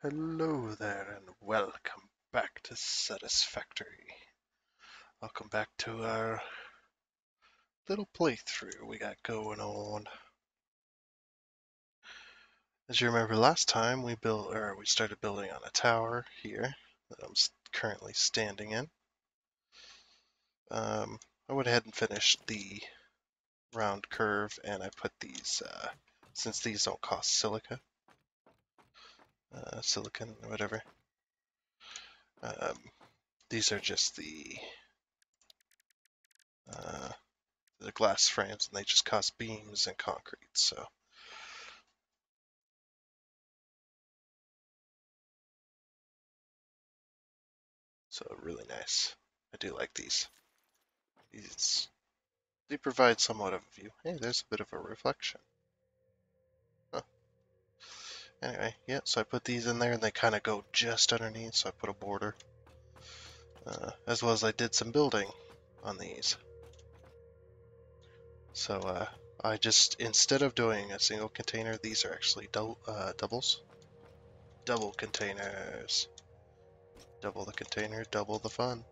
Hello there and welcome back to Satisfactory. Welcome back to our little playthrough we got going on. As you remember last time we started building on a tower here that I'm currently standing in. I went ahead and finished the round curve and I put these, since these don't cost silicon or whatever, um, these are just uh, the glass frames and they just cost beams and concrete, so really nice. I do like these. They provide somewhat of a view. Hey, there's a bit of a reflection. Huh. Anyway, yeah, so I put these in there and they kind of go just underneath, so I put a border. As well as I did some building on these. So I just, instead of doing a single container, these are actually doubles. Double containers. Double the container, double the fun.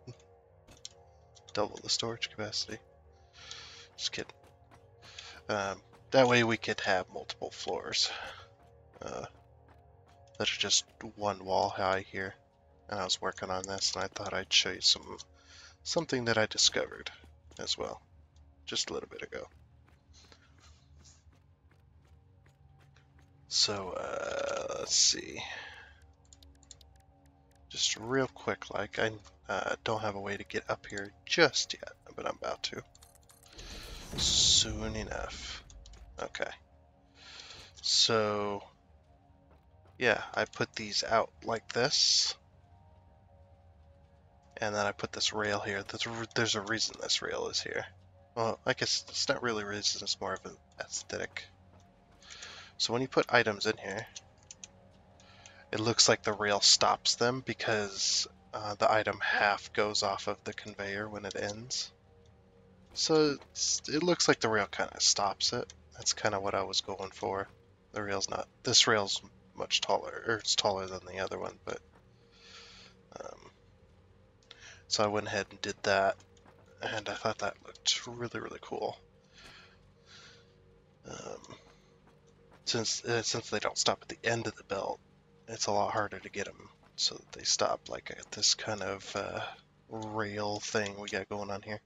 Double the storage capacity. Just kidding. That way we could have multiple floors that are just one wall high here. And I was working on this and I thought I'd show you something that I discovered as well, just a little bit ago. So let's see. Just real quick, like I don't have a way to get up here just yet, but I'm about to. Soon enough. Okay. So yeah, I put these out like this. And then I put this rail here. There's a reason this rail is here. Well, I guess it's not really a reason, it's more of an aesthetic. So when you put items in here, it looks like the rail stops them because the item half goes off of the conveyor when it ends. So it looks like the rail kind of stops it. That's kind of what I was going for. The rail's not, this rail's much taller, or it's taller than the other one, but um, so I went ahead and did that, and I thought that looked really, really cool. Um, since they don't stop at the end of the belt, it's a lot harder to get them so that they stop like at this kind of rail thing we got going on here.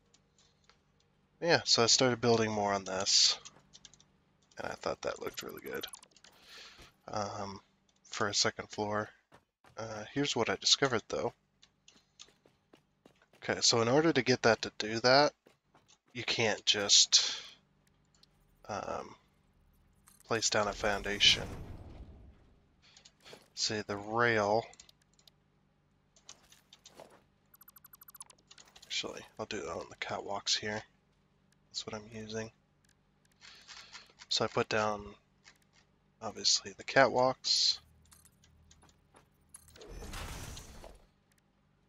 Yeah, so I started building more on this, and I thought that looked really good. For a second floor, here's what I discovered though. Okay, so in order to get that to do that, you can't just place down a foundation. See, the rail, actually, I'll do that on the catwalks here. That's what I'm using. So I put down, obviously, the catwalks,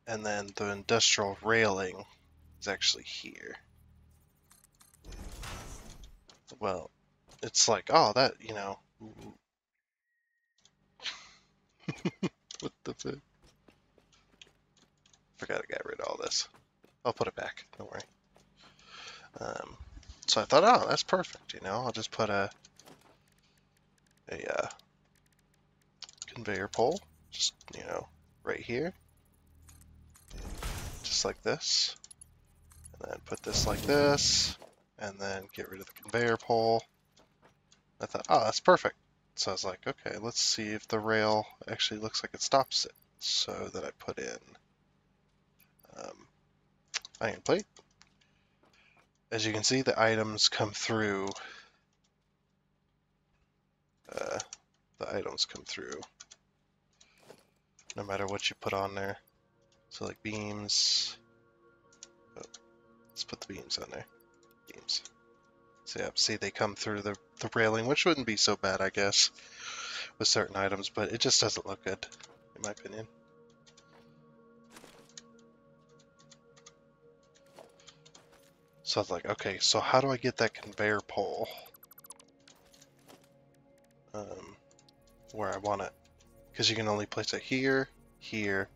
and then the industrial railing is actually here. Well, it's like, oh, that, you know, what the fuck? Forgot I got rid of all this. I'll put it back, don't worry. So I thought, oh, that's perfect, you know, I'll just put a conveyor pole, just, you know, right here, just like this, and then put this like this, and then get rid of the conveyor pole. I thought, oh, that's perfect. So I was like, okay, let's see if the rail actually looks like it stops it. So that I put in iron plate. As you can see, the items come through. The items come through no matter what you put on there. So like beams. Oh, let's put the beams on there. Beams. So yeah, see they come through the railing, which wouldn't be so bad, I guess, with certain items, but it just doesn't look good, in my opinion. So I was like, okay, so how do I get that conveyor pole where I want it? because you can only place it here, here,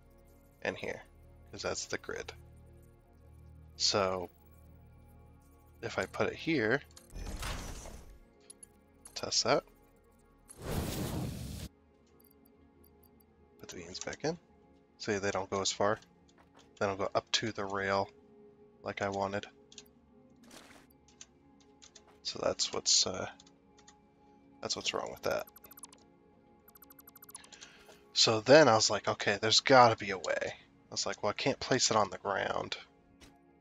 and here, because that's the grid. So if I put it here, test that, put the beams back in. See, they don't go as far. They don't go up to the rail like I wanted. So that's what's wrong with that. So then I was like, okay, there's got to be a way. I was like, well, I can't place it on the ground.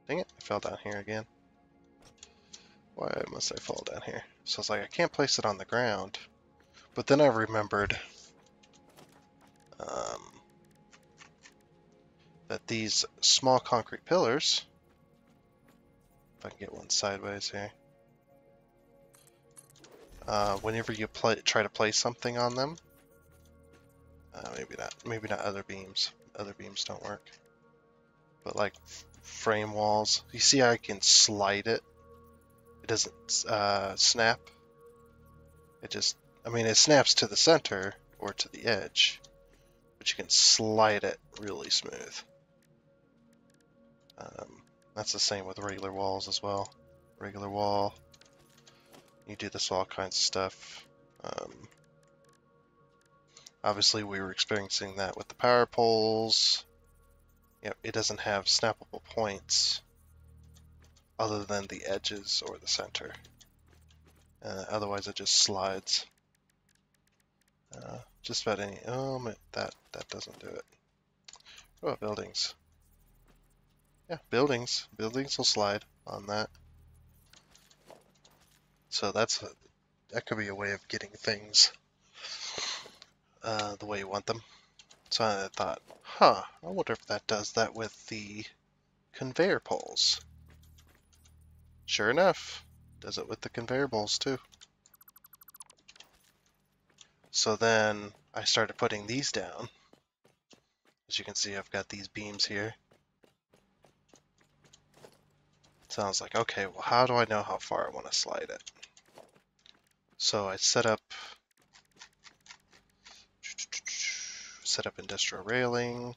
Dang it, I fell down here again. Why must I fall down here? So I was like, I can't place it on the ground. But then I remembered that these small concrete pillars, if I can get one sideways here, whenever you try to place something on them, maybe not other beams. Other beams don't work. But like frame walls, you see how I can slide it? It doesn't snap. It snaps to the center or to the edge, but you can slide it really smooth. That's the same with regular walls as well. Regular wall, you do this with all kinds of stuff. Obviously, we were experiencing that with the power poles. Yep, it doesn't have snappable points other than the edges or the center. Otherwise, it just slides. Just about any. Oh, that doesn't do it. What about buildings? Yeah, buildings. Buildings will slide on that. So that could be a way of getting things the way you want them. So I thought, I wonder if that does that with the conveyor poles. Sure enough, does it with the conveyor poles too. So then I started putting these down. As you can see, I've got these beams here. So I was like, okay, well, how do I know how far I want to slide it? So I set up industrial railing.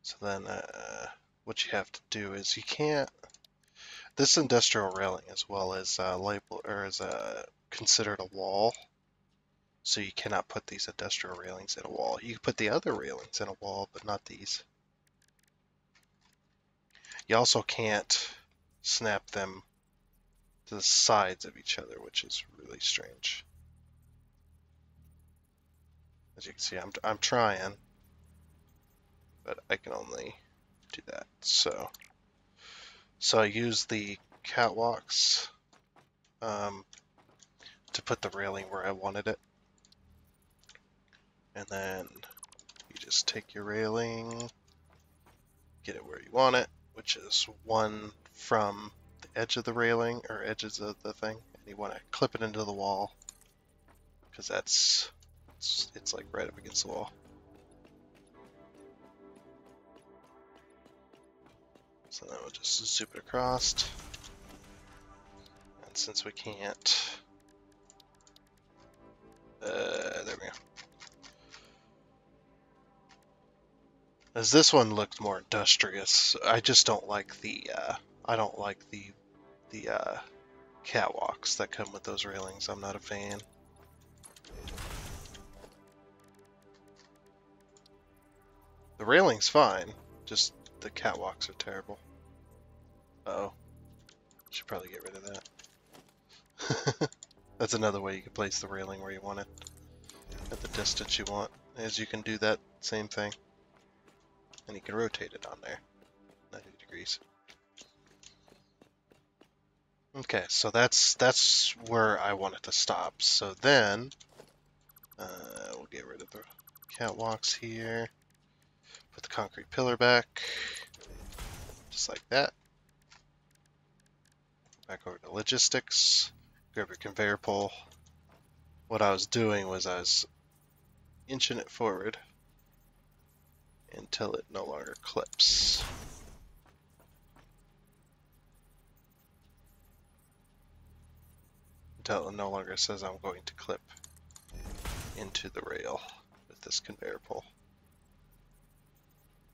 So then what you have to do is you can't, this industrial railing as well as considered a wall. So you cannot put these industrial railings in a wall. You can put the other railings in a wall, but not these. You also can't snap them to the sides of each other, which is really strange. As you can see, I'm trying, but I can only do that. So I use the catwalks to put the railing where I wanted it. And then you just take your railing, get it where you want it, which is one from the edge of the railing, or edges of the thing, and you want to clip it into the wall, because it's like right up against the wall. So then we'll just zoom it across. And since we can't, there we go. As this one looked more industrious, I just don't like the catwalks that come with those railings. I'm not a fan. The railing's fine, just the catwalks are terrible. Uh-oh. Should probably get rid of that. That's another way you can place the railing where you want it, at the distance you want, is you can do that same thing. And you can rotate it on there, 90 degrees. Okay, so that's where I wanted to stop. So then, we'll get rid of the catwalks here. Put the concrete pillar back, just like that. Back over to logistics. Grab your conveyor pole. What I was doing was I was inching it forward until it no longer clips. until it no longer says I'm going to clip into the rail with this conveyor pull.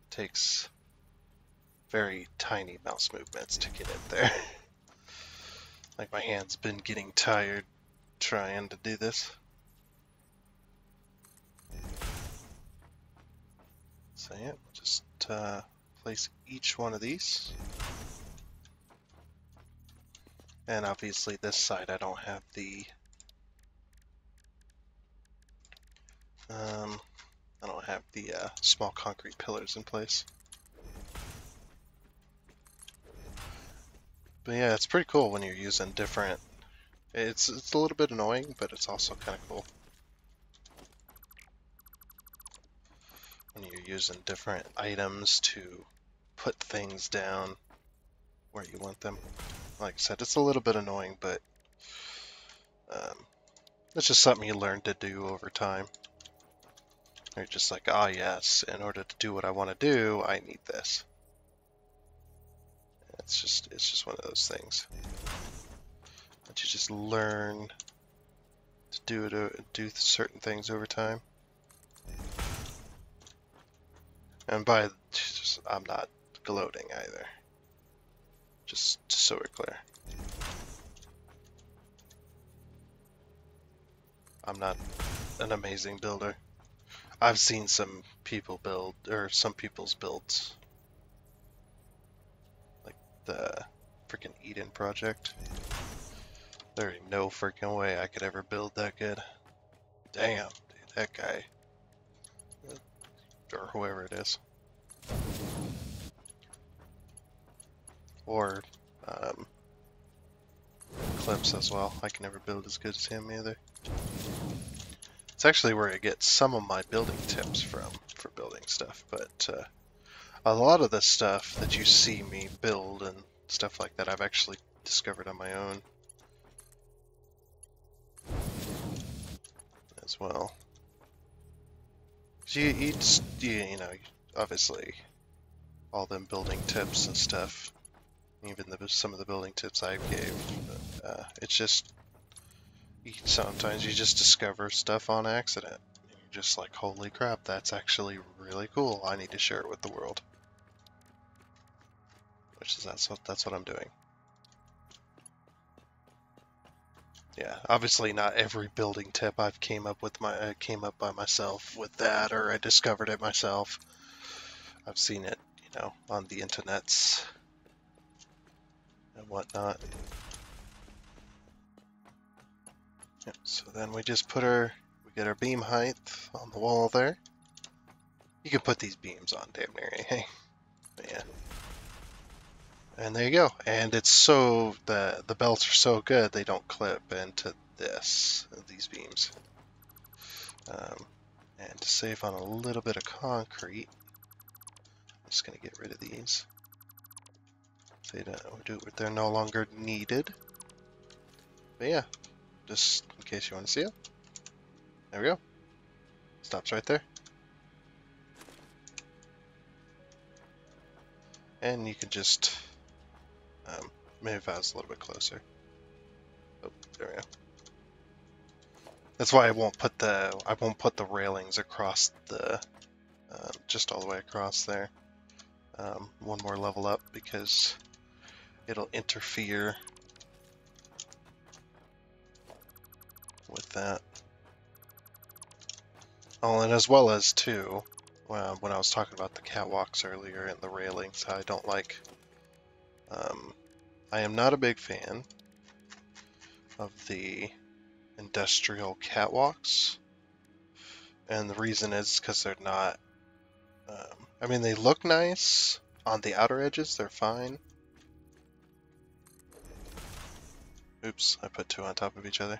Takes very tiny mouse movements to get in there. Like my hand's been getting tired trying to do this. So yeah, just place each one of these. And obviously this side I don't have the small concrete pillars in place. But yeah, it's pretty cool when you're using different. It's a little bit annoying, but it's also kind of cool when you're using different items to put things down where you want them. Like I said, it's a little bit annoying, but it's just something you learn to do over time. You're just like, ah, yes, in order to do what I want to do, I need this. It's just one of those things that you just learn to do certain things over time. And by just, I'm not gloating either. Just so we're clear. I'm not an amazing builder. I've seen some people build, or some people's builds. Like the freaking Eden project. There ain't no freaking way I could ever build that good. Damn, dude, that guy. Or whoever it is. Or Clips as well. I can never build as good as him either. It's actually where I get some of my building tips from for building stuff, but a lot of the stuff that you see me build and stuff like that I've actually discovered on my own as well. So you know, obviously all them building tips and stuff, even some of the building tips I gave, it's just sometimes you just discover stuff on accident. You're just like, holy crap, that's actually really cool. I need to share it with the world. Which is that's what I'm doing. Yeah, obviously not every building tip I've came up by myself with that, or I discovered it myself. I've seen it, you know, on the internets and whatnot. Yep, so then we just we get our beam height on the wall there. You can put these beams on damn near anything. But yeah. And there you go. And it's so, the belts are so good they don't clip into these beams. And to save on a little bit of concrete, I'm just going to get rid of these. They're no longer needed. But yeah, just in case you want to see it. There we go. Stops right there. And you can just, maybe if I was a little bit closer. Oh, there we go. That's why I won't put the railings across the, just all the way across there. One more level up because it'll interfere with that. Oh, and as well as too, when I was talking about the catwalks earlier and the railings, I don't like. I am not a big fan of the industrial catwalks, and the reason is because they're not. I mean, they look nice on the outer edges; they're fine. Oops, I put two on top of each other.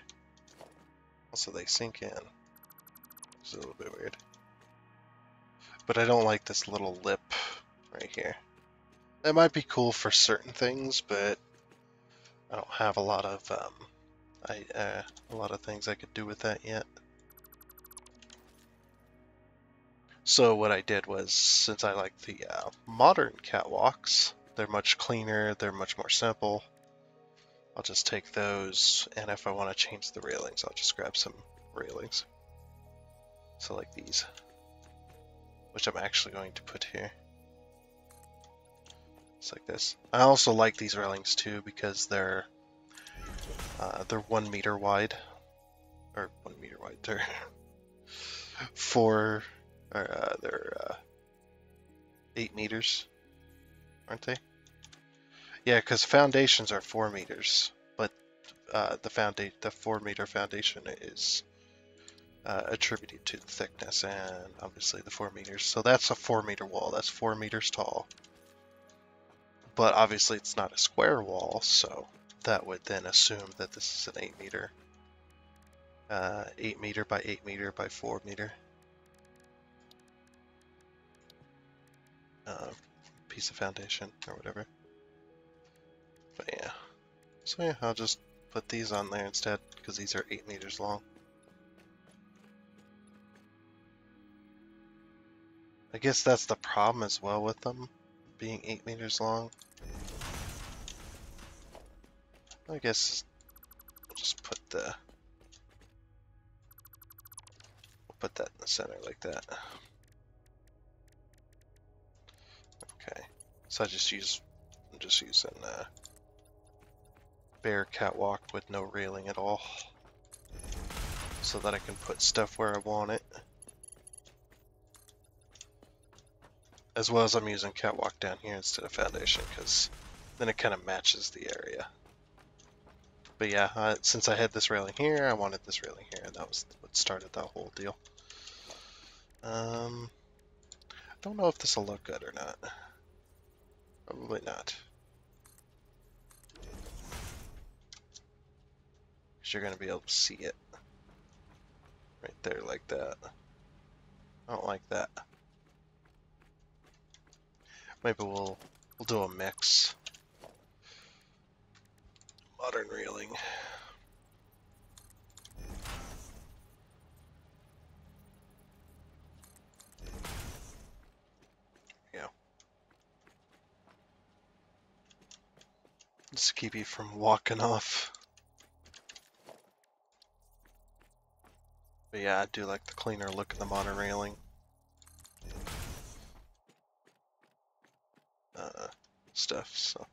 Also, they sink in. It's a little bit weird. But I don't like this little lip right here. That might be cool for certain things, but I don't have a lot of things I could do with that yet. So what I did was, since I like the modern catwalks, they're much cleaner, they're much more simple. I'll just take those, and if I want to change the railings, I'll just grab some railings. So like these, which I'm actually going to put here. Just like this. I also like these railings too because they're 1 meter wide, or 1 meter wide. They're they're 8 meters, aren't they? Yeah, because foundations are 4 meters, but the 4 meter foundation is attributed to the thickness and obviously the 4 meters. So that's a 4 meter wall. That's 4 meters tall. But obviously it's not a square wall, so that would then assume that this is an 8 meter. 8 meter by 8 meter by 4 meter piece of foundation or whatever. But yeah. So yeah, I'll just put these on there instead because these are 8 meters long. I guess that's the problem as well with them being 8 meters long. I guess we'll just put we'll put that in the center like that. Okay, so I'm just using bare catwalk with no railing at all, so that I can put stuff where I want it. As well as I'm using catwalk down here instead of foundation, because then it kind of matches the area. But yeah, since I had this railing here, I wanted this railing here, and that was what started that whole deal. I don't know if this will look good or not. Probably not. Because you're going to be able to see it. Right there like that. I don't like that. Maybe we'll do a mix. Modern railing. Yeah. Just keep you from walking off. But yeah, I do like the cleaner look of the modern railing. Stuff, so.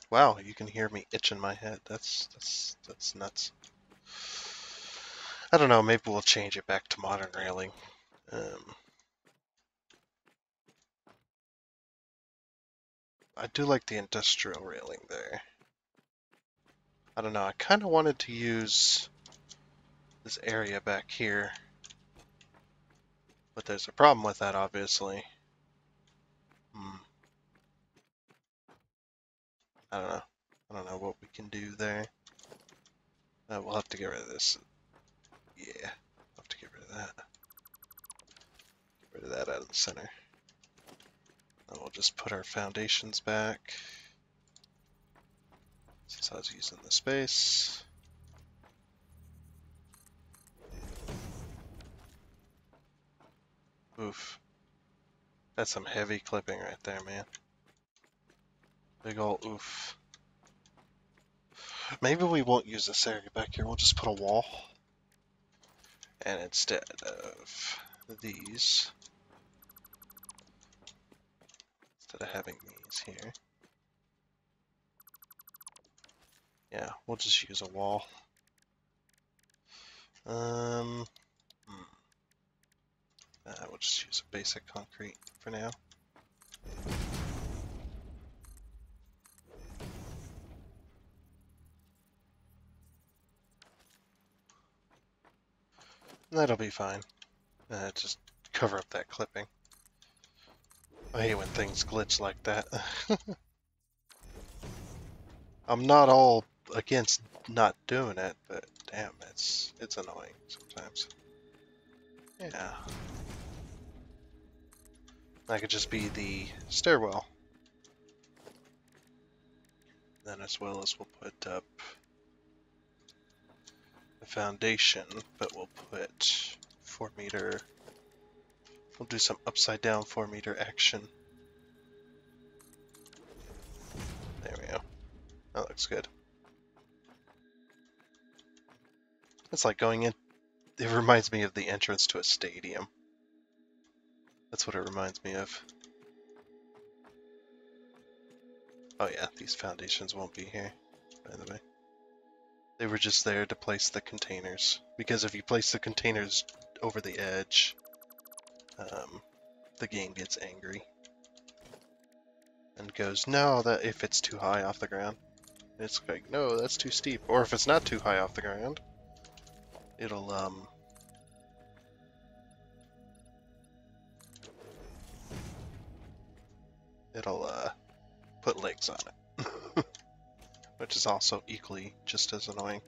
Wow, you can hear me itching my head. That's nuts. I don't know, maybe we'll change it back to modern railing. I do like the industrial railing there. I don't know, I kind of wanted to use this area back here. But there's a problem with that, obviously. I don't know. I don't know what we can do there. We'll have to get rid of this. Yeah, we'll have to get rid of that. Get rid of that out of the center. Then we'll just put our foundations back. Since I was using the space. Oof. That's some heavy clipping right there, man. Big ol' oof. Maybe we won't use this area back here. We'll just put a wall. And instead of these, instead of having these here, yeah, we'll just use a wall. We'll just use a basic concrete for now. That'll be fine. Just cover up that clipping. I hate when things glitch like that. I'm not all against not doing it, but damn, it's annoying sometimes. Yeah. That could just be the stairwell. Then as well as we'll put up the foundation, but we'll put 4 We'll do some upside down 4-meter action. There we go. That looks good. It's like going in. It reminds me of the entrance to a stadium. That's what it reminds me of. Oh yeah, these foundations won't be here, by the way. They were just there to place the containers. Because if you place the containers over the edge, the game gets angry. And goes, no, that if it's too high off the ground. It's like, no, that's too steep. Or if it's not too high off the ground, it'll, put legs on it. Which is also equally just as annoying.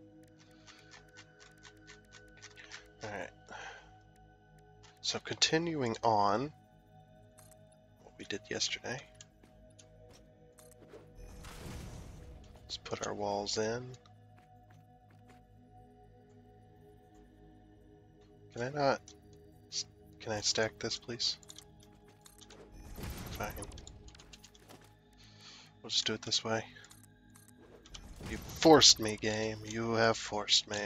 Alright. So continuing on what we did yesterday. Let's put our walls in. Can I not? Can I stack this, please? Fine. We'll just do it this way. You forced me, game. You have forced me.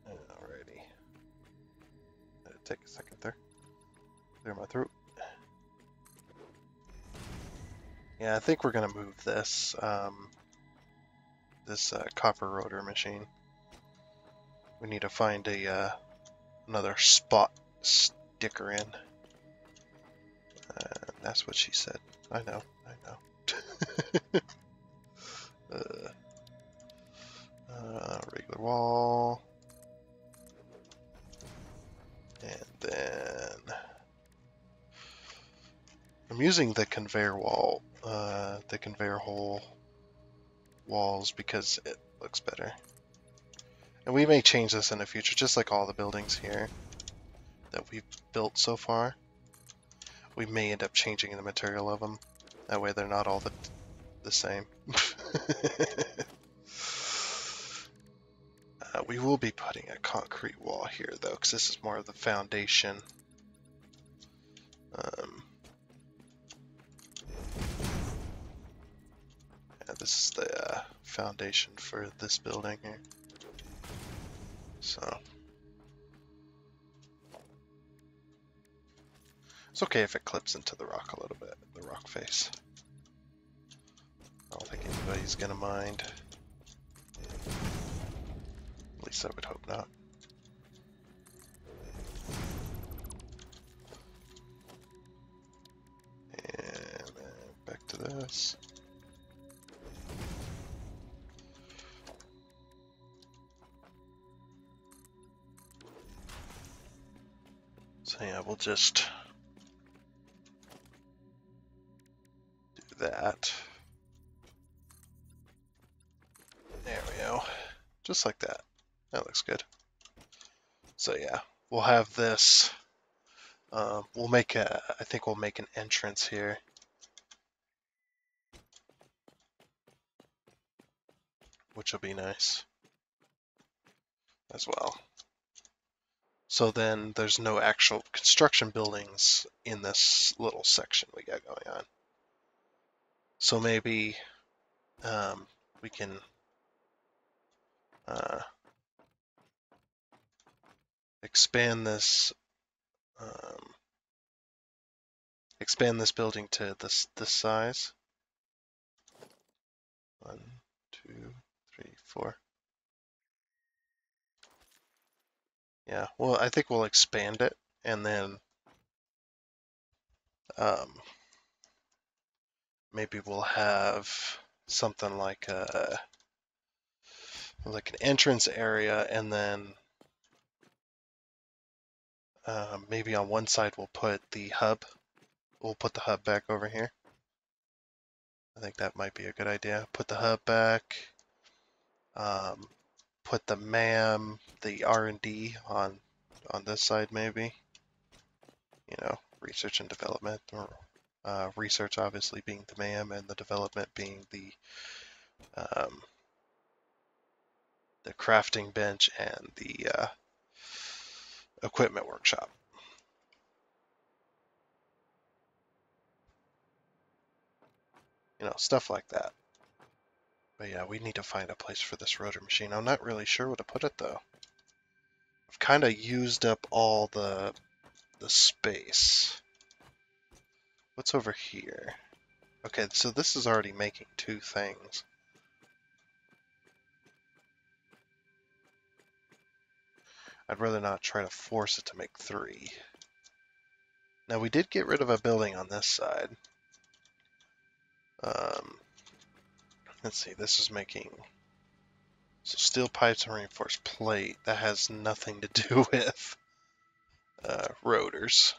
Alrighty. Take a second there. Clear my throat. Yeah, I think we're gonna move this copper rotor machine. We need to find a another spot sticker in. That's what she said. I know. Regular wall. And then I'm using the conveyor wall, the conveyor hole walls because it looks better. And we may change this in the future, just like all the buildings here that we've built so far. We may end up changing the material of them. That way they're not all the same. We will be putting a concrete wall here though, because this is more of the foundation. Yeah, this is the foundation for this building here. So it's okay if it clips into the rock a little bit, the rock face. I don't think anybody's gonna mind. At least I would hope not. And then back to this. So yeah, we'll just do that. There we go. Just like that. That looks good. So yeah, we'll have this. We'll make I think we'll make an entrance here. Which will be nice as well. So then there's no actual construction buildings in this little section we got going on. So maybe we can expand this building to this size. 1, 2, 3, 4. Yeah, well, I think we'll expand it and then maybe we'll have something like an entrance area, and then maybe on one side we'll put the hub. We'll put the hub back over here. I think that might be a good idea. Put the hub back. Put the MAM, the R&D on this side maybe. You know, research and development, or research obviously being the MAM and the development being the crafting bench and the equipment workshop. You know, stuff like that. But yeah, we need to find a place for this rotor machine. I'm not really sure where to put it though. I've kind of used up all the space. What's over here? Okay, so this is already making 2 things. I'd rather not try to force it to make 3. Now we did get rid of a building on this side. Let's see, this is making so steel pipes and reinforced plate. That has nothing to do with rotors.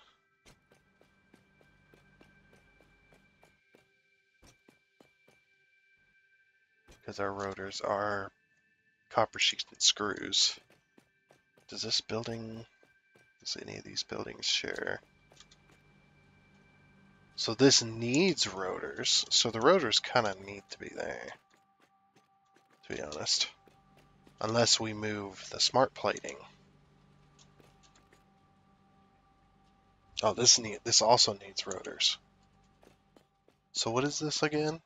Because our rotors are copper sheets and screws. Does this building, does any of these buildings share? So this needs rotors, so the rotors kind of need to be there, to be honest. Unless we move the smart plating. Oh, this also needs rotors. So what is this again?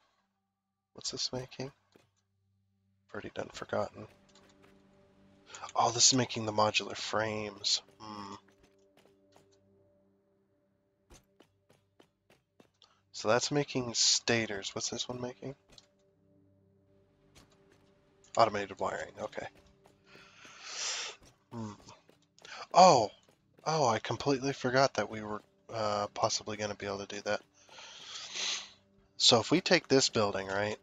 What's this making? Already done forgotten. Oh, this is making the modular frames. So that's making stators. What's this one making? Automated wiring, okay. Oh, I completely forgot that we were possibly going to be able to do that. So if we take this building, right,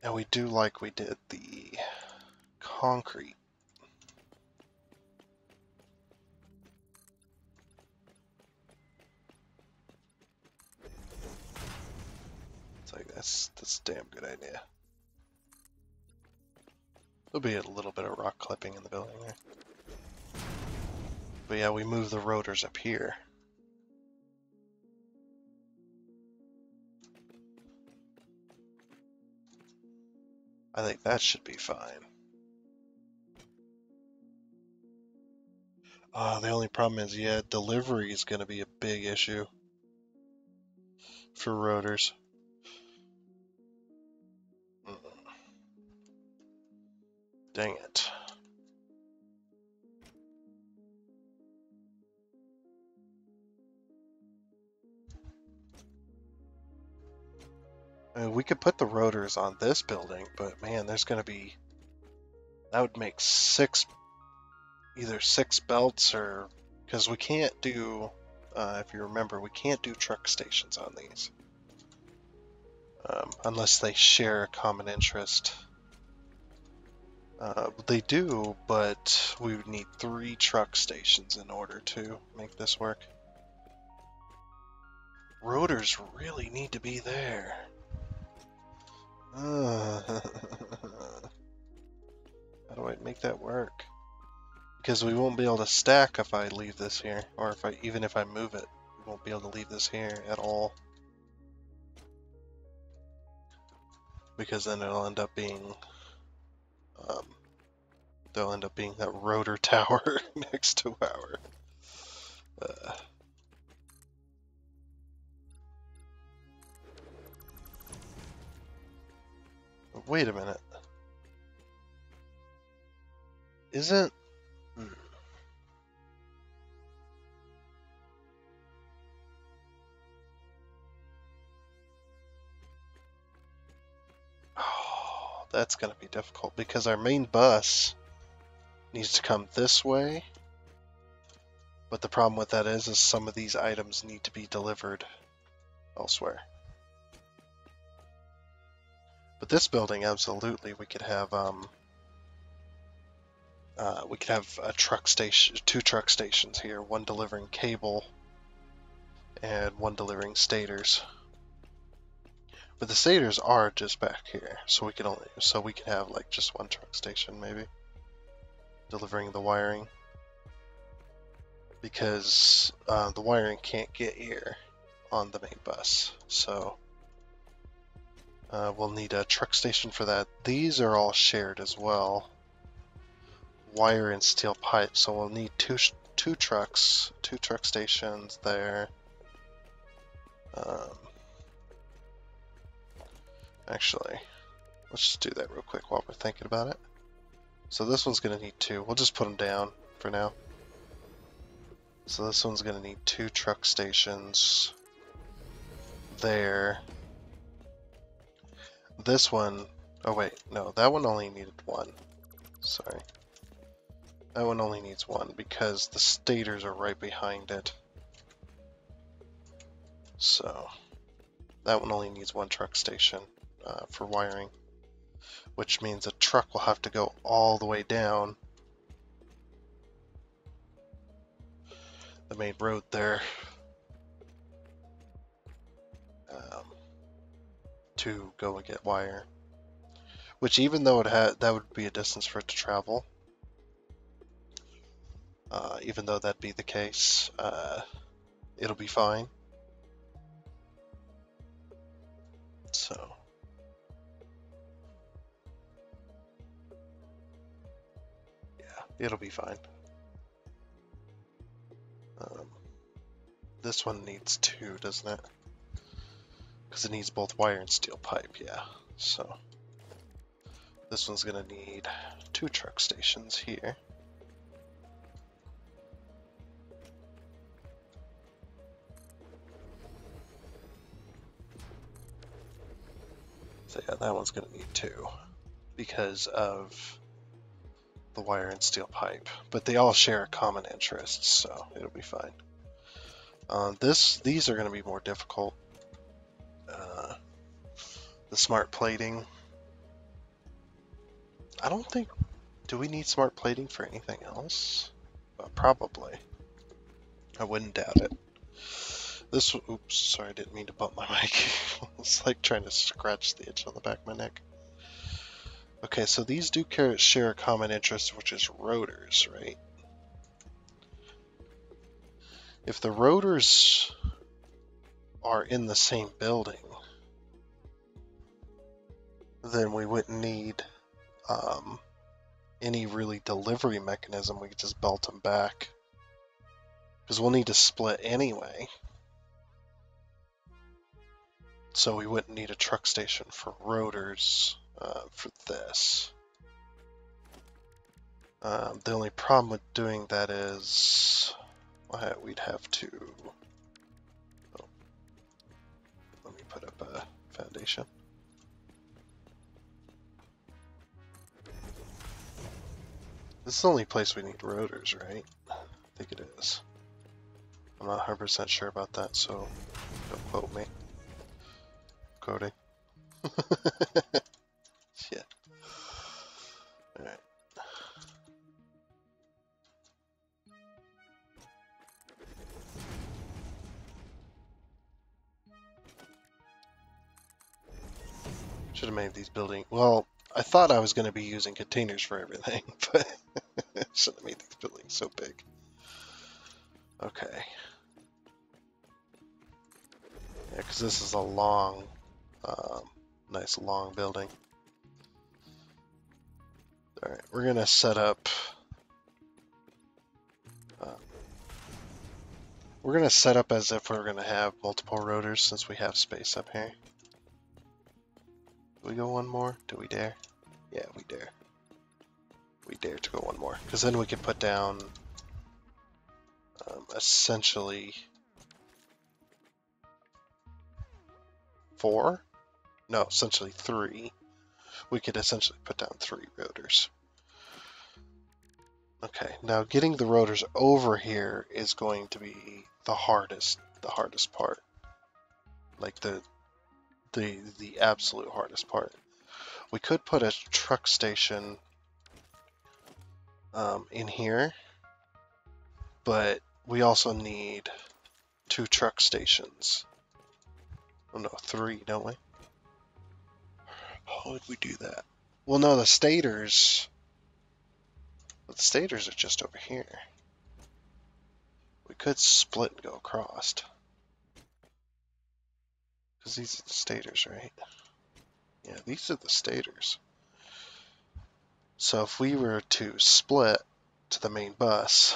and we do like we did the concrete. It's like, that's a damn good idea. There'll be a little bit of rock clipping in the building there. But yeah, we move the rotors up here. I think that should be fine. The only problem is, yeah, delivery is going to be a big issue for rotors. Dang it. I mean, we could put the rotors on this building, but man, there's going to be... That would make either 6 belts or... Because we can't do, if you remember, we can't do truck stations on these. Unless they share a common interest. They do, but we would need 3 truck stations in order to make this work. Rotors really need to be there. How do I make that work? Because we won't be able to stack if I leave this here, or even if I move it, we won't be able to leave this here at all. Because then it'll end up being, there'll end up being that rotor tower next to our. Wait a minute. Isn't... Oh, that's going to be difficult because our main bus needs to come this way. But the problem with that is some of these items need to be delivered elsewhere. But this building, absolutely, we could have a truck station, 2 truck stations here, one delivering cable and one delivering stators. But the stators are just back here, so we can have like just 1 truck station maybe delivering the wiring, because the wiring can't get here on the main bus, so we'll need a truck station for that. These are all shared as well, wire and steel pipe, so we'll need two truck stations there. Actually, let's just do that real quick while we're thinking about it. So this one's going to need two. We'll just put them down for now. So this one's going to need two truck stations there. This one, oh wait, no, that one only needed one. Sorry. That one only needs one because the stators are right behind it. So that one only needs one truck station for wiring, which means a truck will have to go all the way down the main road there to go and get wire. Which, even though it had, that would be a distance for it to travel. Even though that'd be the case, it'll be fine. So, yeah, it'll be fine. This one needs two, doesn't it? Because it needs both wire and steel pipe, yeah. So, this one's going to need two truck stations here. So yeah, that one's going to need two because of the wire and steel pipe. But they all share a common interest, so it'll be fine. These are going to be more difficult. The smart plating. I don't think... Do we need smart plating for anything else? Probably. I wouldn't doubt it. This... Oops, sorry, I didn't mean to bump my mic. It's like trying to scratch the itch on the back of my neck. Okay, so these do share a common interest, which is rotors, right? If the rotors are in the same building, then we wouldn't need any really delivery mechanism. We could just belt them back. Because we'll need to split anyway. So we wouldn't need a truck station for rotors for this. The only problem with doing that is we'd have to... Oh, let me put up a foundation. This is the only place we need rotors, right? I think it is. I'm not 100% sure about that, so don't quote me. Quoting. Shit. Alright. Should have made these building. Well, I thought I was going to be using containers for everything, but I should have made these buildings so big. Okay. Yeah, because this is a long, nice long building. All right, we're gonna set up. We're gonna set up as if we're gonna have multiple rotors since we have space up here. Do we go one more? Do we dare? Yeah, we dare. We dare to go one more, because then we could put down essentially 4? No, essentially 3. We could essentially put down 3 rotors. Okay, now getting the rotors over here is going to be the hardest part. Like the absolute hardest part. We could put a truck station in here, but we also need 2 truck stations. Oh no, 3, don't we? How would we do that? Well, no, the stators are just over here. We could split and go across. Because these are the stators, right? Yeah, these are the stators. So if we were to split to the main bus,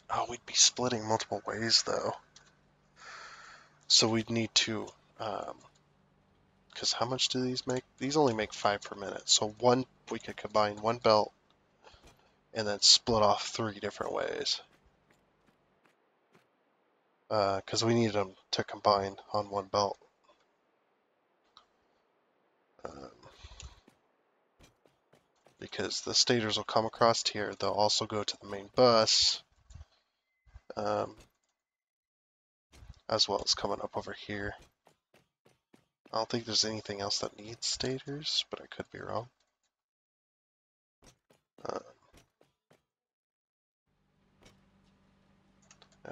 Oh, we'd be splitting multiple ways though. So we'd need to, because how much do these make? These only make 5 per minute. So we could combine one belt and then split off 3 different ways. Because we need them to combine on one belt. Um, because the stators will come across here. They'll also go to the main bus, um, as well as coming up over here. I don't think there's anything else that needs stators, but I could be wrong.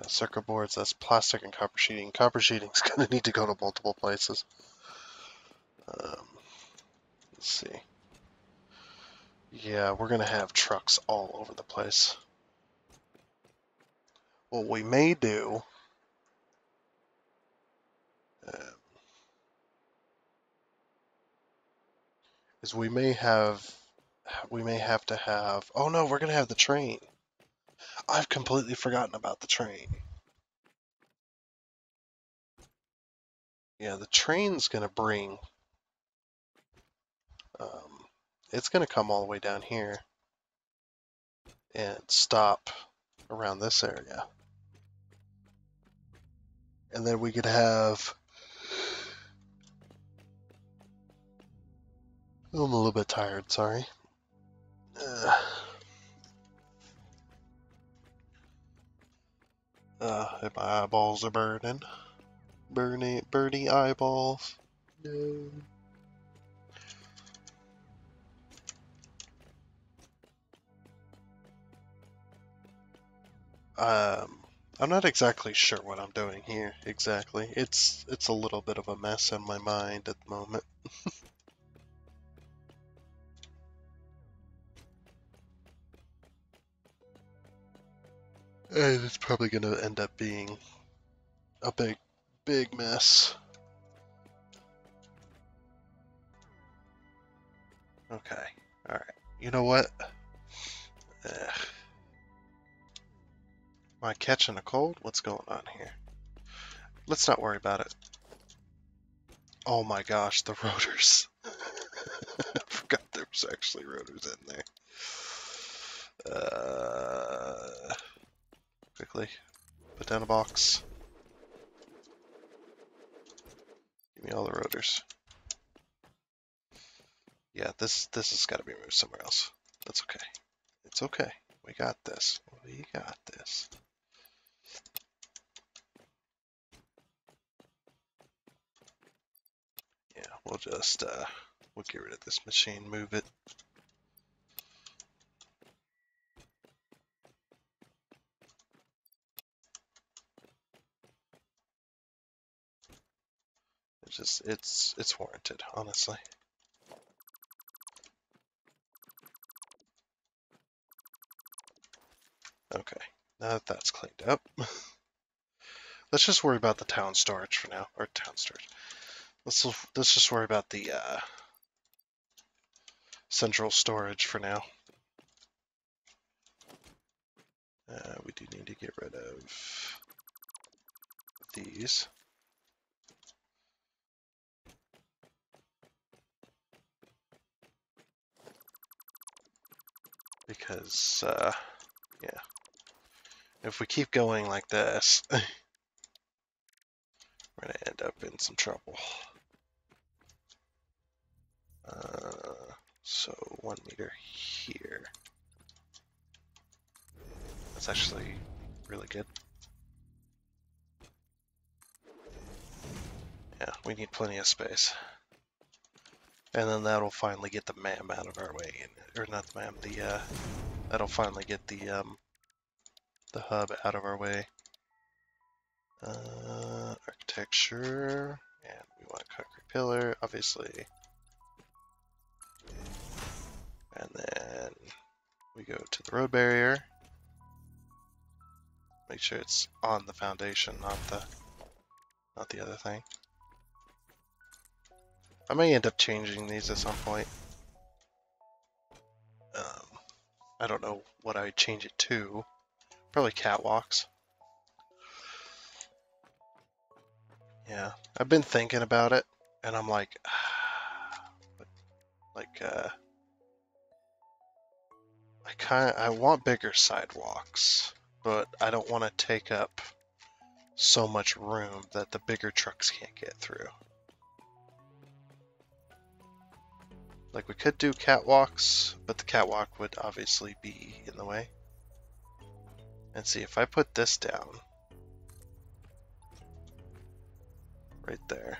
Circuit boards, that's plastic and copper sheeting. Copper sheeting is going to need to go to multiple places. Let's see. Yeah, we're going to have trucks all over the place. What we may do is we may have to have. Oh no, we're going to have the train. I've completely forgotten about the train. Yeah, the train's going to bring. It's going to come all the way down here and stop around this area. And then we could have. I'm a little bit tired, sorry. My eyeballs are burning. Burny eyeballs. No. I'm not exactly sure what I'm doing here exactly. It's a little bit of a mess in my mind at the moment. And it's probably going to end up being a big mess. Okay. All right. You know what? Am I catching a cold? What's going on here? Let's not worry about it. Oh my gosh, the rotors. I forgot there was actually rotors in there. Quickly, put down a box. Give me all the rotors. Yeah, this has got to be moved somewhere else. That's okay. It's okay. We got this. We got this. Yeah, we'll just we'll get rid of this machine, move it. It's warranted, honestly. Okay, now that that's cleaned up, let's just worry about the town storage for now, or town storage. Let's just worry about the central storage for now. We do need to get rid of these. Because, yeah. If we keep going like this, we're going to end up in some trouble. So 1 meter here. That's actually really good. Yeah, we need plenty of space. And then that'll finally get the MAM out of our way. Or not the MAM, that'll finally get the hub out of our way. Architecture, and we want a concrete pillar, obviously. And then we go to the road barrier. Make sure it's on the foundation, not the other thing. I may end up changing these at some point. I don't know what I'd change it to, Probably catwalks. Yeah, I've been thinking about it, and I'm like, I want bigger sidewalks, but I don't want to take up so much room that the bigger trucks can't get through. Like, we could do catwalks, but the catwalk would obviously be in the way. And see, if I put this down right there.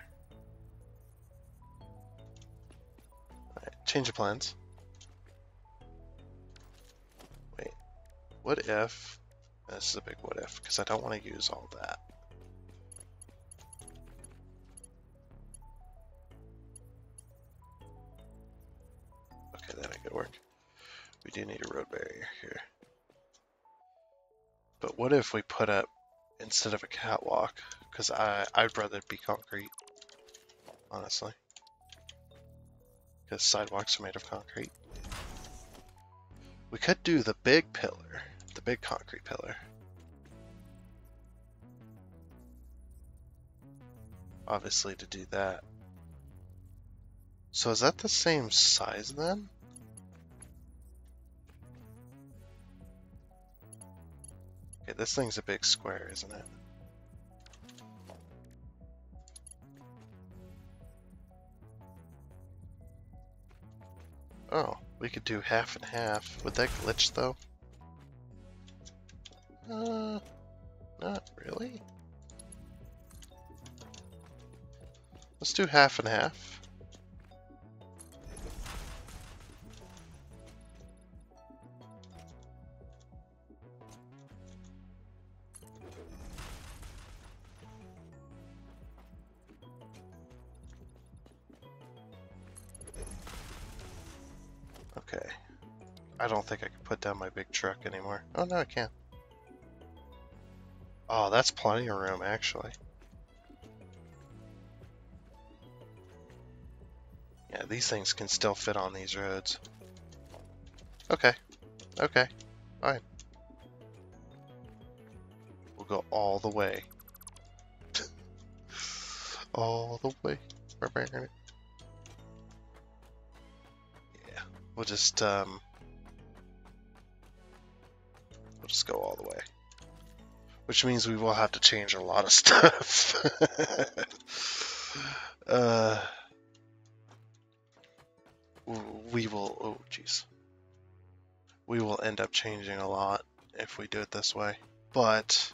Alright, change of plans. Wait, what if, this is a big what if, because I don't want to use all that. Okay, that ain't gonna work. We do need a road barrier here. But what if we put up, instead of a catwalk, because I'd rather it be concrete, honestly. Because sidewalks are made of concrete. We could do the big pillar, the big concrete pillar. Obviously to do that. So is that the same size then? Okay, this thing's a big square, isn't it? Oh, we could do half and half. Would that glitch though? Not really. Let's do half and half. Okay. I don't think I can put down my big truck anymore. Oh no, I can. Oh, that's plenty of room actually. Yeah, these things can still fit on these roads. Okay. Okay. Fine. We'll go all the way. All the way. Yeah. We'll just go all the way. Which means we will have to change a lot of stuff. We will, oh jeez. We will end up changing a lot if we do it this way. But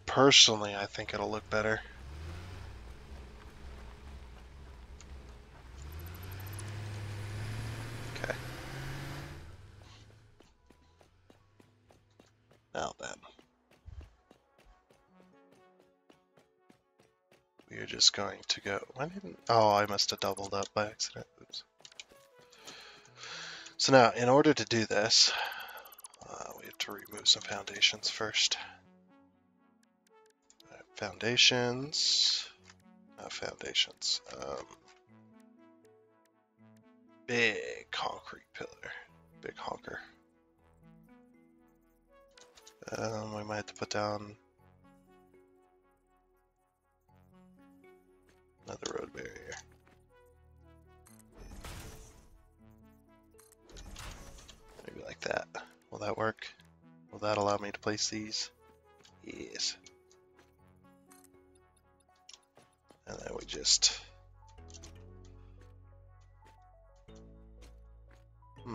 personally, I think it'll look better. Okay. Now then. We are just going to go, oh, I must have doubled up by accident. Oops. So now, in order to do this, we have to remove some foundations first. Foundations. Big concrete pillar. Big honker. We might have to put down another road barrier. Maybe like that. Will that work? Will that allow me to place these? Yes. And then we just... I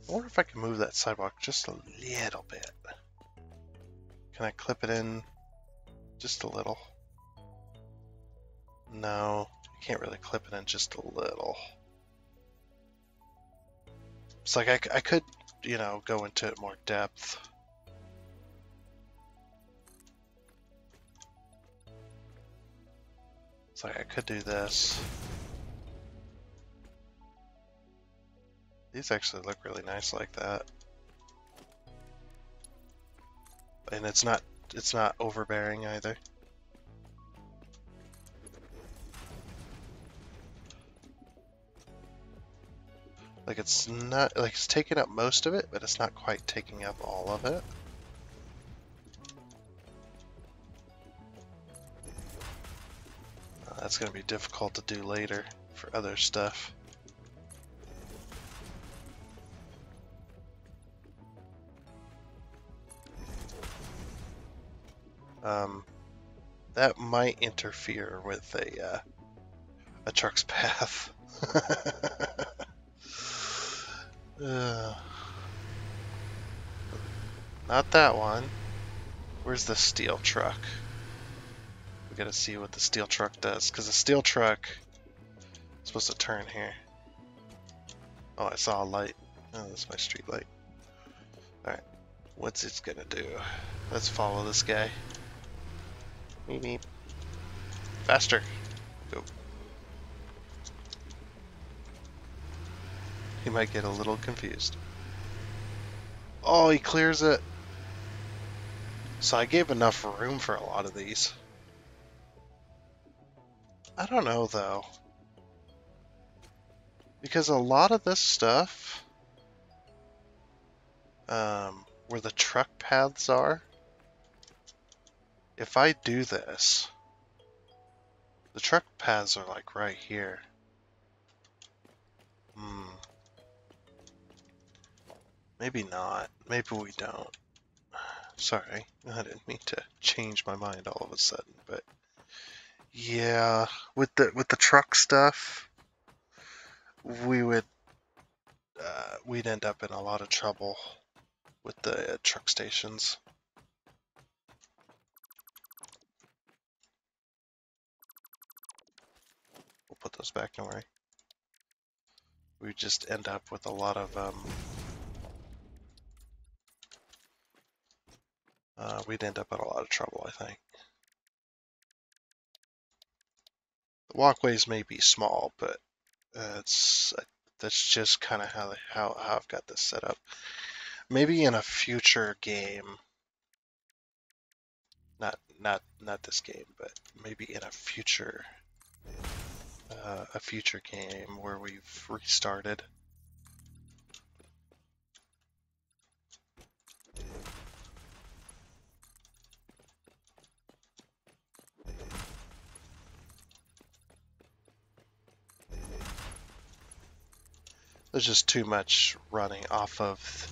wonder if I can move that sidewalk just a little bit. Can I clip it in just a little? No, I can't really clip it in just a little. It's like I could, you know, go into it more depth. It's like I could do this. These actually look really nice like that. And it's not overbearing either. Like it's not, like it's taking up most of it, but it's not quite taking up all of it. That's going to be difficult to do later for other stuff. That might interfere with a truck's path. Not that one. Where's the steel truck? We gotta see what the steel truck does, because the steel truck is supposed to turn here. Oh, I saw a light. Oh, that's my street light. Alright, what's it gonna do? Let's follow this guy. Meep meep. Faster. Go. He might get a little confused. Oh, he clears it. So I gave enough room for a lot of these. I don't know though. Because a lot of this stuff, where the truck paths are, if I do this, the truck paths are like right here. Maybe not. Maybe we don't. Sorry, I didn't mean to change my mind all of a sudden, but yeah, with the truck stuff, we'd end up in a lot of trouble with the truck stations. We'll put those back, don't worry. We just end up with a lot of we'd end up in a lot of trouble, I think. The walkways may be small, but that's just kind of how I've got this set up. Maybe in a future game, not this game, but maybe in a future game where we've restarted. There's just too much running off of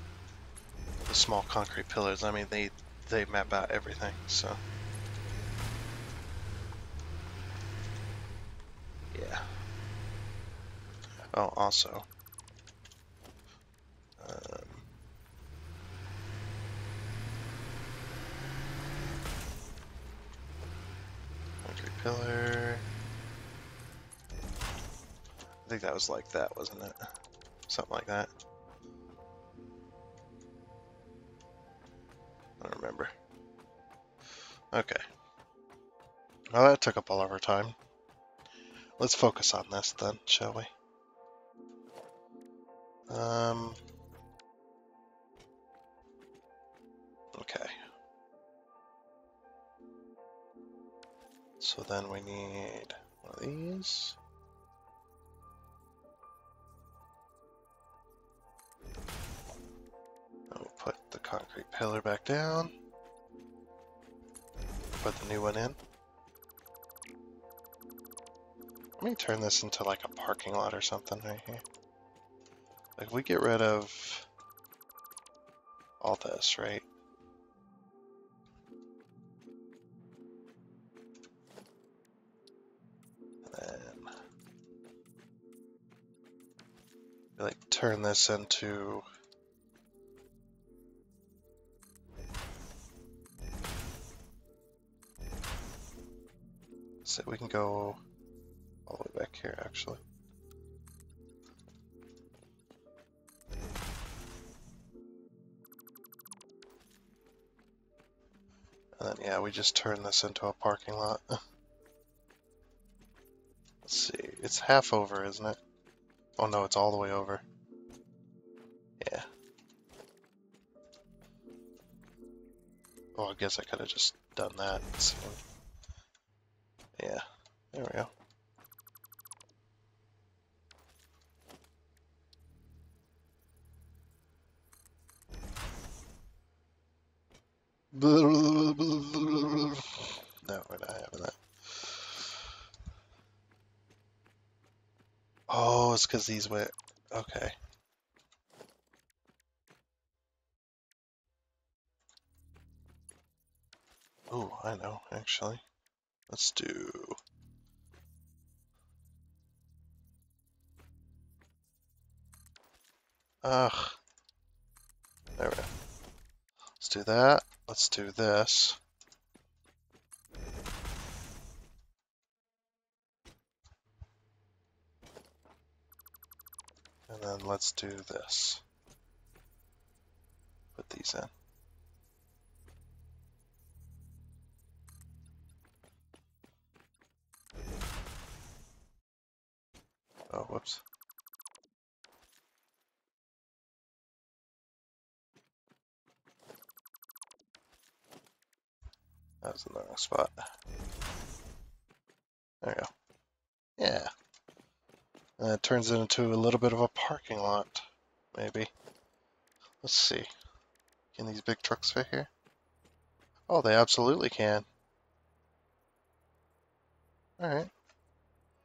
the small concrete pillars. I mean, they map out everything, so yeah. Oh, also, concrete pillar. I think that was like that, wasn't it? Something like that. I don't remember. Okay. Well, that took up all of our time. Let's focus on this then, shall we? Okay. So then we need one of these. And we'll put the concrete pillar back down. Put the new one in. Let me turn this into like a parking lot or something right here. Like we get rid of all this, right? And then like turn this into so we can go all the way back here actually. And then yeah, we just turn this into a parking lot. Let's see, it's half over, isn't it? Oh no, it's all the way over. Yeah. Oh, I guess I could have just done that. Yeah, there we go. No, we're not having that. Oh, it's because these went. Okay. Oh, I know, actually. Let's do. Ugh. There we go. Let's do that. Let's do this. And then let's do this. Put these in. Oh, whoops. That was in the wrong spot. There we go. Yeah. And it turns it into a little bit of a parking lot, maybe. Let's see. Can these big trucks fit here? Oh, they absolutely can. Alright.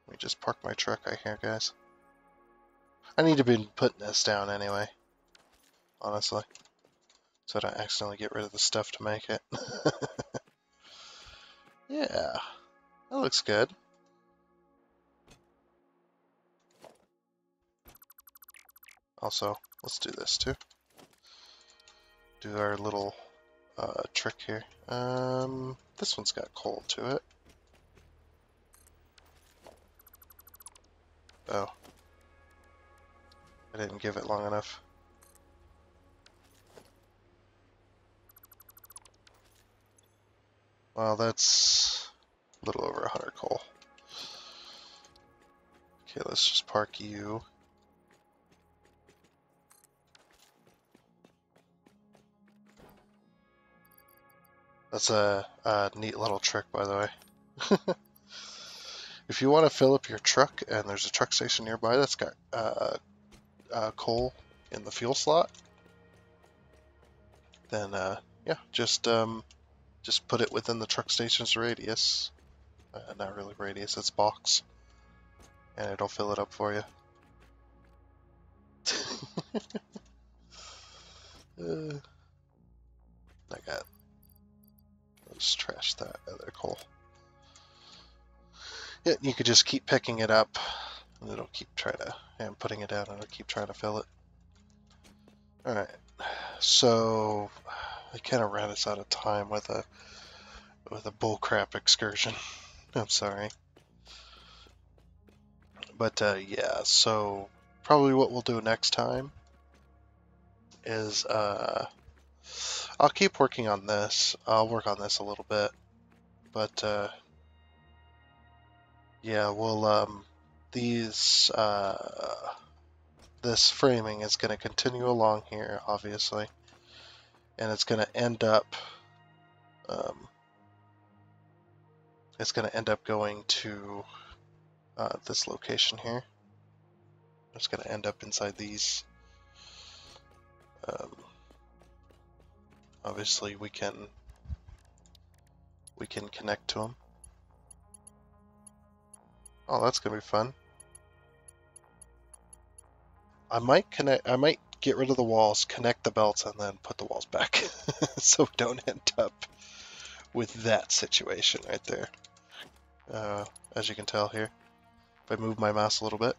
Let me just park my truck right here, guys. I need to be putting this down anyway, honestly. So I don't accidentally get rid of the stuff to make it. Yeah, that looks good. Also, let's do this too. Do our little trick here. This one's got coal to it. Oh, I didn't give it long enough. Well, that's a little over 100 coal. Okay, let's just park you. That's a neat little trick, by the way. If you want to fill up your truck and there's a truck station nearby that's got coal in the fuel slot, then yeah, just put it within the truck station's radius. Not really radius, it's box, and it'll fill it up for you. I got. Let's trash that other coal. Yeah, you could just keep picking it up, and it'll keep trying to. And putting it down, and it'll keep trying to fill it. All right. So I kind of ran us out of time with a bullcrap excursion. I'm sorry. But yeah, so probably what we'll do next time is I'll keep working on this. I'll work on this a little bit, but yeah, we'll these this framing is going to continue along here, obviously, and it's going to end up going to this location here. It's going to end up inside these. Obviously, we can connect to them. Oh, that's going to be fun. I might get rid of the walls, connect the belts, and then put the walls back, so we don't end up with that situation right there. As you can tell here, if I move my mouse a little bit,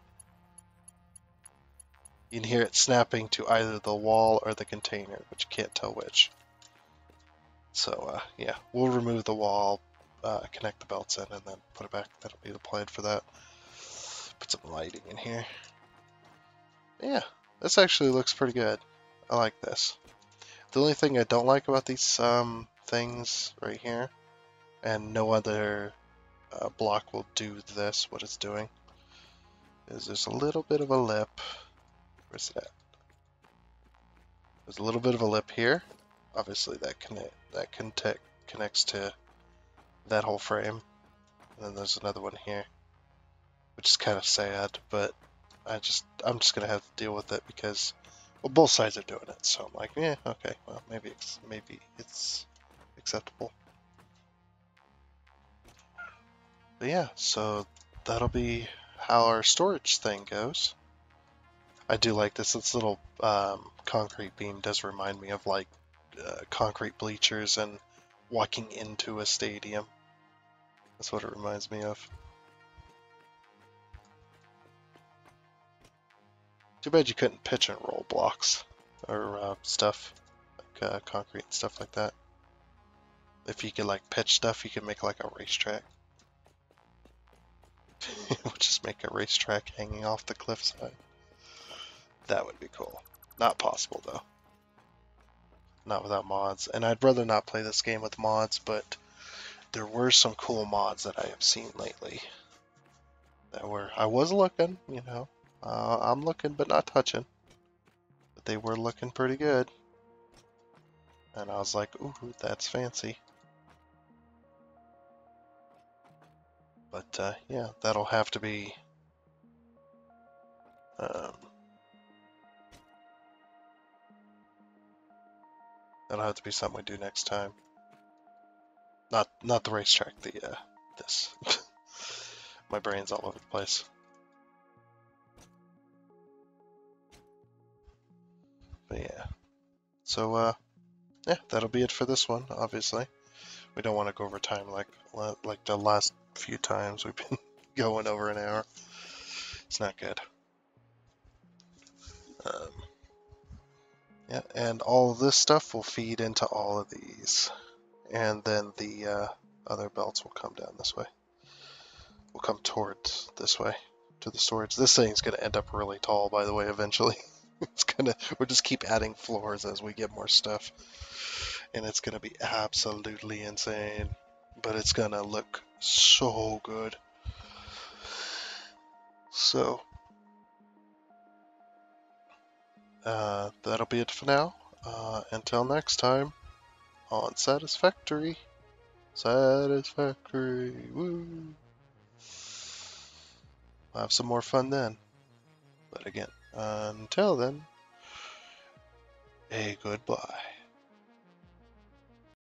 you can hear it snapping to either the wall or the container, but you can't tell which. So yeah, we'll remove the wall, connect the belts in, and then put it back. That'll be the plan for that. Put some lighting in here. Yeah, this actually looks pretty good. I like this. The only thing I don't like about these things right here, and no other block will do this, what it's doing, is there's a little bit of a lip. Where's it at? There's a little bit of a lip here. Obviously that connects to that whole frame. And then there's another one here, which is kind of sad, but I'm just gonna have to deal with it because, well, both sides are doing it. So I'm like, yeah, okay, well, maybe it's acceptable. But yeah, so that'll be how our storage thing goes. I do like this. This little concrete beam does remind me of like concrete bleachers and walking into a stadium. That's what it reminds me of. Too bad you couldn't pitch and roll blocks or stuff, like concrete and stuff like that. If you could like pitch stuff, you could make like a racetrack. We'll just make a racetrack hanging off the cliffside. That would be cool. Not possible though. Not without mods. And I'd rather not play this game with mods, but there were some cool mods that I have seen lately. That were, I was looking, you know. I'm looking but not touching. But they were looking pretty good. And I was like, ooh, that's fancy. But yeah, that'll have to be that'll have to be something we do next time. Not the racetrack, this. My brain's all over the place. But yeah. So yeah, that'll be it for this one, obviously. We don't want to go over time like the last few times we've been going over an hour. It's not good. Yeah, and all of this stuff will feed into all of these. And then the other belts will come down this way. Will come towards this way to the storage. This thing's gonna end up really tall, by the way, eventually. We'll just keep adding floors as we get more stuff. And it's gonna be absolutely insane. But it's gonna look so good. So that'll be it for now. Until next time on Satisfactory. Satisfactory. Woo! We'll have some more fun then. But again, until then, a goodbye.